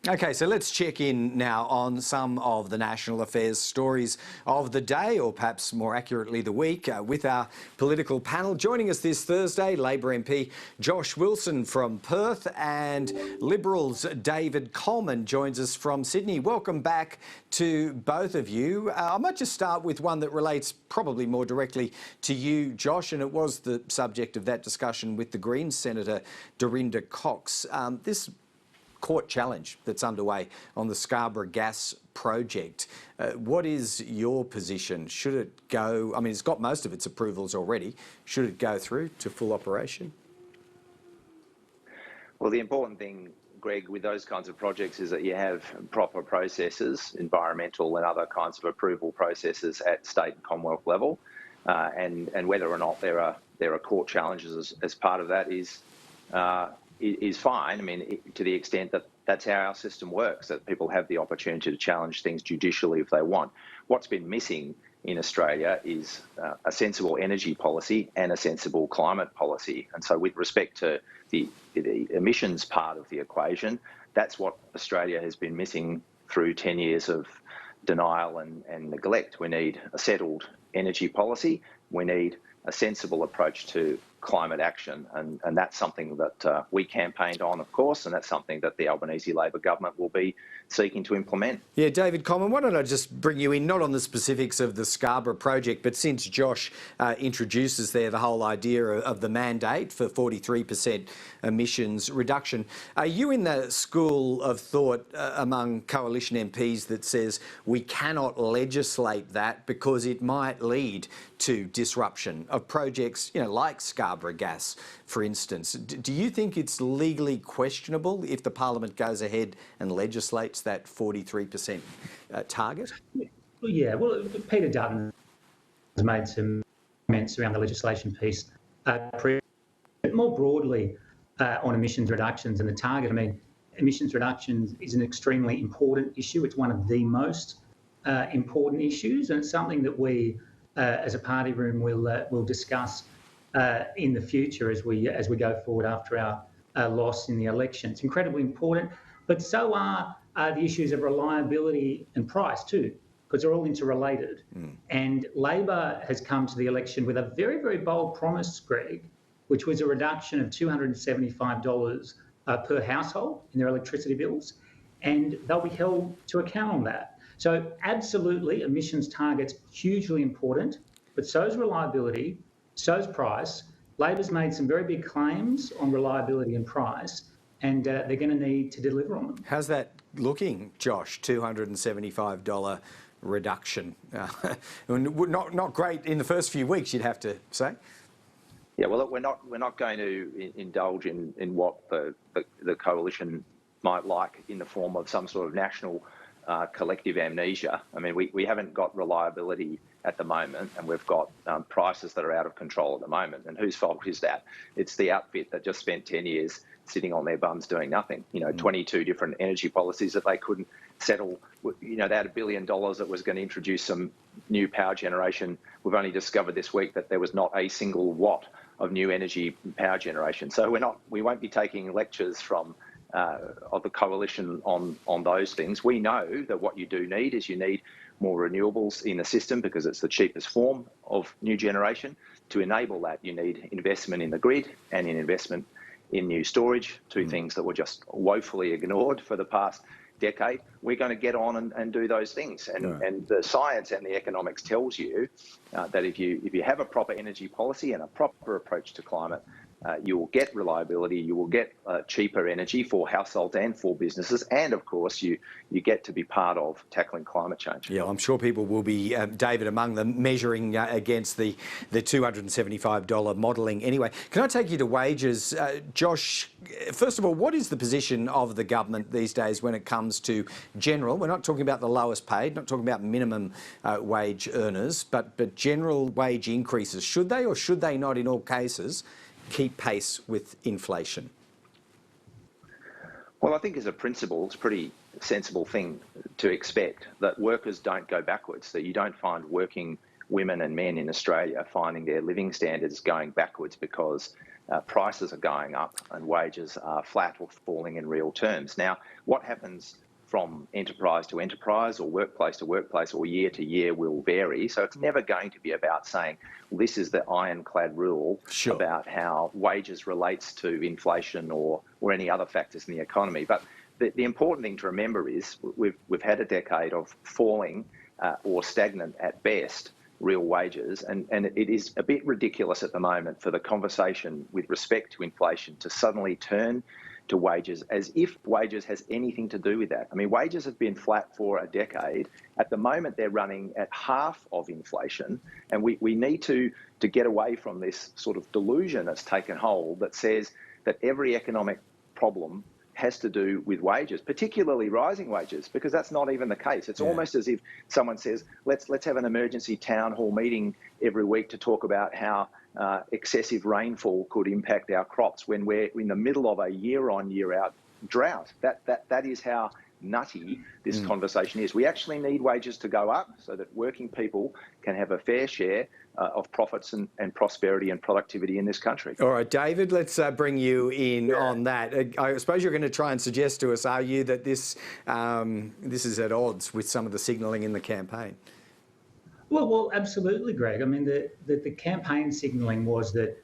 Okay, so let's check in now on some of the national affairs stories of the day, or perhaps more accurately the week, with our political panel. Joining us this Thursday, Labor MP Josh Wilson from Perth and Liberals David Coleman joins us from Sydney. Welcome back to both of you. I might just start with one that relates probably more directly to you, Josh, and it was the subject of that discussion with the Greens Senator Dorinda Cox. This court challenge that's underway on the Scarborough gas project. What is your position? Should it go, I mean, it's got most of its approvals already. Should it go through to full operation? Well, the important thing, Greg, with those kinds of projects is that you have proper processes, environmental and other kinds of approval processes at state and Commonwealth level, and whether or not there are court challenges as part of that is fine. I mean, to the extent that that's how our system works, that people have the opportunity to challenge things judicially if they want. What's been missing in Australia is a sensible energy policy and a sensible climate policy. And so with respect to the emissions part of the equation, that's what Australia has been missing through 10 years of denial and neglect. We need a settled energy policy. We need a sensible approach to climate action, and that's something that we campaigned on, of course, and that's something that the Albanese Labor government will be seeking to implement. Yeah, David Coleman, why don't I just bring you in, not on the specifics of the Scarborough project, but since Josh introduces there the whole idea of the mandate for 43% emissions reduction, are you in the school of thought among coalition MPs that says we cannot legislate that because it might lead to disruption of projects, you know, like Scarborough Gas, for instance? Do you think it's legally questionable if the Parliament goes ahead and legislates that 43% target? Yeah, well, Peter Dutton has made some comments around the legislation piece. But more broadly, on emissions reductions and the target, I mean, emissions reductions is an extremely important issue. It's one of the most important issues, and it's something that we, as a party room, will discuss in the future as we go forward after our loss in the election. It's incredibly important, but so are the issues of reliability and price too, because they're all interrelated. And Labor has come to the election with a very, very bold promise, Greg, which was a reduction of $275 per household in their electricity bills, and they'll be held to account on that. So absolutely, emissions targets hugely important, but so's reliability, so's price. Labor's made some very big claims on reliability and price, and they're going to need to deliver on them. How's that looking, Josh? $275 reduction. Not great in the first few weeks, you'd have to say. Yeah, well, look, we're not going to indulge in what the coalition might like in the form of some sort of national collective amnesia. I mean, we haven't got reliability at the moment, and we've got prices that are out of control at the moment. And whose fault is that? It's the outfit that just spent 10 years sitting on their bums doing nothing. 22 different energy policies that they couldn't settle. They had $1 billion that was going to introduce some new power generation. We've only discovered this week that there was not a single watt of new energy power generation. So we won't be taking lectures from of the coalition on those things. We know that what you do need is you need more renewables in the system because it's the cheapest form of new generation. To enable that, you need investment in the grid and in investment in new storage, two things that were just woefully ignored for the past decade. We're going to get on and do those things. And the science and the economics tells you that if you have a proper energy policy and a proper approach to climate, you will get reliability, you will get cheaper energy for households and for businesses, and of course you get to be part of tackling climate change. Yeah, I'm sure people will be, David among them, measuring against the $275 modelling anyway. Can I take you to wages? Josh, first of all, what is the position of the government these days when it comes to general? We're not talking about the lowest paid, not talking about minimum wage earners, but general wage increases. Should they or should they not in all cases keep pace with inflation? Well, I think as a principle, it's a pretty sensible thing to expect that workers don't go backwards, that you don't find working women and men in Australia finding their living standards going backwards because prices are going up and wages are flat or falling in real terms. Now, what happens from enterprise to enterprise or workplace to workplace or year to year will vary. So it's never going to be about saying, well, this is the ironclad rule about how wages relates to inflation or any other factors in the economy. But the important thing to remember is we've had a decade of falling or stagnant at best real wages, and it is a bit ridiculous at the moment for the conversation with respect to inflation to suddenly turn to wages as if wages has anything to do with that. I mean, wages have been flat for a decade. At the moment, they're running at half of inflation, and we need to get away from this sort of delusion that's taken hold that says that every economic problem has to do with wages, particularly rising wages, because that's not even the case. It's almost as if someone says, let's have an emergency town hall meeting every week to talk about how excessive rainfall could impact our crops when we're in the middle of a year-on, year-out drought. That is how nutty this conversation is. We actually need wages to go up so that working people can have a fair share of profits and prosperity and productivity in this country. All right, David, let's bring you in on that. I suppose you're going to try and suggest to us, are you, that this is at odds with some of the signalling in the campaign? Well, absolutely, Greg. I mean, the campaign signalling was that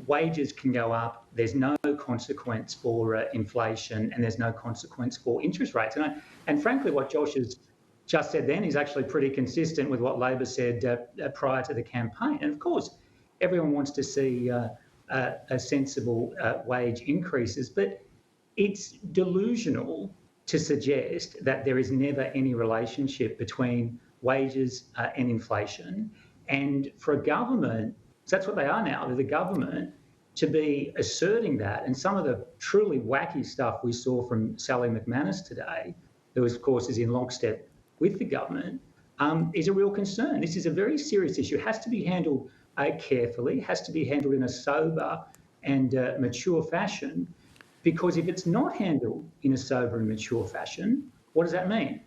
wages can go up, there's no consequence for inflation, and there's no consequence for interest rates. And frankly, what Josh has just said then is actually pretty consistent with what Labor said prior to the campaign. And of course, everyone wants to see a sensible wage increases, but it's delusional to suggest that there is never any relationship between wages and inflation. And for a government, so that's what they are now, they're the government, to be asserting that. And some of the truly wacky stuff we saw from Sally McManus today, who of course is in lockstep with the government, is a real concern. This is a very serious issue. It has to be handled carefully, has to be handled in a sober and mature fashion, because if it's not handled in a sober and mature fashion, what does that mean?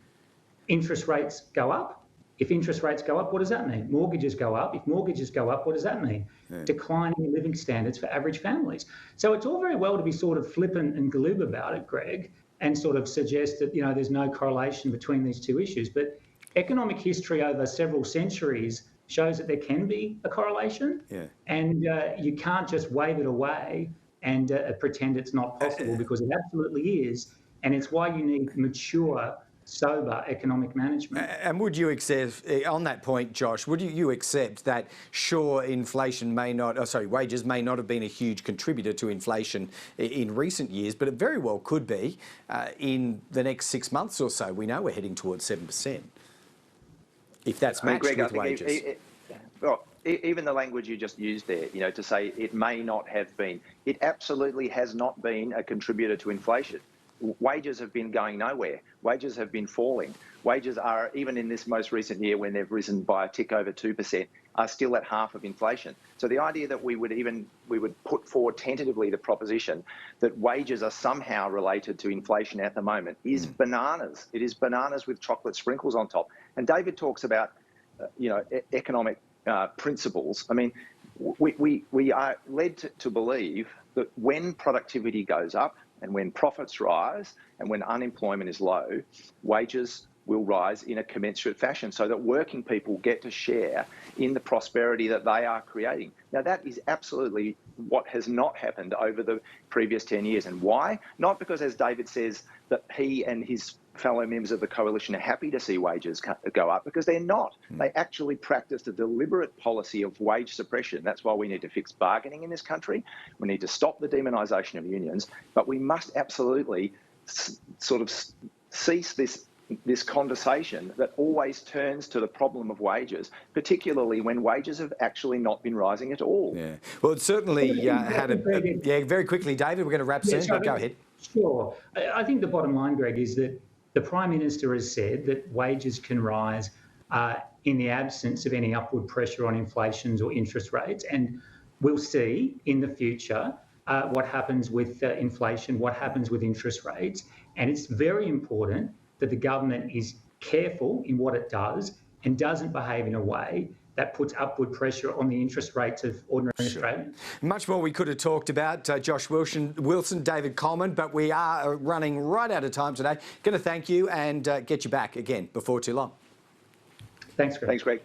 Interest rates go up. If interest rates go up, what does that mean? Mortgages go up. If mortgages go up, what does that mean? Declining living standards for average families. So it's all very well to be sort of flippant and glib about it, Greg, and sort of suggest that, there's no correlation between these two issues. But economic history over several centuries shows that there can be a correlation, and you can't just wave it away and pretend it's not possible, because it absolutely is. And it's why you need mature, sober economic management. And would you accept, on that point, Josh, would you accept that, sure, wages may not have been a huge contributor to inflation in recent years, but it very well could be in the next 6 months or so? We know we're heading towards 7%, if that's matched with wages. Even the language you just used there, to say it may not have been, it absolutely has not been a contributor to inflation. Wages have been going nowhere. Wages have been falling. Wages are, even in this most recent year when they've risen by a tick over 2%, are still at half of inflation. So the idea that we would put forward tentatively the proposition that wages are somehow related to inflation at the moment is bananas. It is bananas with chocolate sprinkles on top. And David talks about, economic principles. I mean, we are led to believe that when productivity goes up, and when profits rise and when unemployment is low, wages will rise in a commensurate fashion so that working people get to share in the prosperity that they are creating. Now, that is absolutely what has not happened over the previous 10 years. And why? Not because, as David says, that he and his fellow members of the coalition are happy to see wages go up, because they're not. They actually practiced a deliberate policy of wage suppression. That's why we need to fix bargaining in this country. We need to stop the demonisation of unions, but we must absolutely sort of cease this conversation that always turns to the problem of wages, particularly when wages have actually not been rising at all. Yeah. Well, it certainly had very quickly, David, we're going to wrap soon, but go ahead. Sure. I think the bottom line, Greg, is that the Prime Minister has said that wages can rise in the absence of any upward pressure on inflations or interest rates. And we'll see in the future what happens with inflation, what happens with interest rates. And it's very important that the government is careful in what it does and doesn't behave in a way that puts upward pressure on the interest rates of ordinary Australians. Much more we could have talked about, Josh Wilson, David Coleman, but we are running right out of time today. Going to thank you and get you back again before too long. Thanks, Greg. Thanks, Greg.